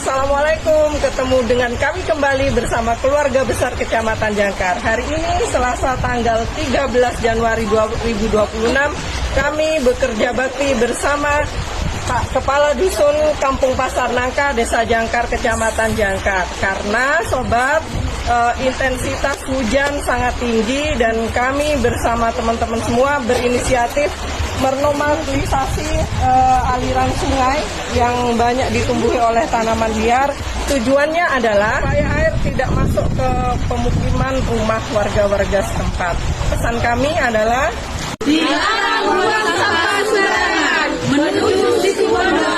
Assalamualaikum, ketemu dengan kami kembali bersama keluarga besar Kecamatan Jangkar. Hari ini Selasa tanggal 13 Januari 2026, kami bekerja bakti bersama Pak Kepala Dusun Kampung Pasar Nangka, Desa Jangkar, Kecamatan Jangkar. Karena sobat, intensitas hujan sangat tinggi dan kami bersama teman-teman semua berinisiatif menormalisasi aliran sungai yang banyak ditumbuhi oleh tanaman liar. Tujuannya adalah supaya air tidak masuk ke pemukiman rumah warga-warga setempat. Pesan kami adalah dilarang buang sampah sembarangan menuju situ bondo.